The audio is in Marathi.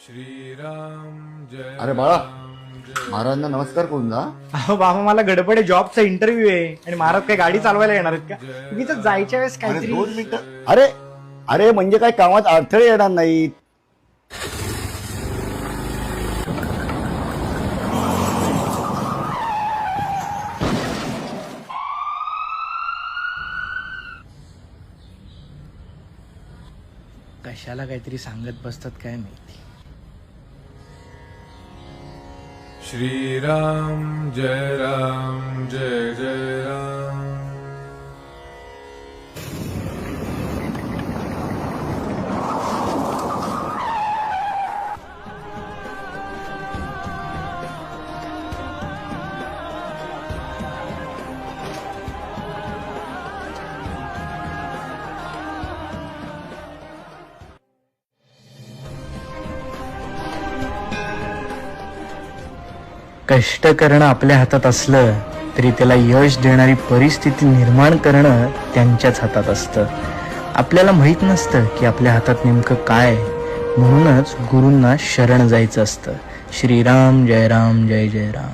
अरे बाळा, महाराजांना नमस्कार करून जा. अहो बाबा, मला गडबड आहे, जॉबचा इंटरव्ह्यू आहे आणि महाराज काय गाडी चालवायला येणार आहेत का? मी तर जायच्या वेळेस अरे काहीतरी 2 मिनिटं. अरे अरे म्हणजे काय कामात अडथळे येणार नाहीत. कशाला काहीतरी सांगत बसतात काय माहिती. श्रीराम जय राम जय जय राम. कष्ट करणं आपल्या हातात असलं तरी त्याला यश देणारी परिस्थिती निर्माण करणं त्यांच्याच हातात असतं. आपल्याला माहित नसतं की आपल्या हातात नेमकं काय, म्हणूनच गुरूंना शरण जायचं असतं. श्रीराम जय राम जय जय राम.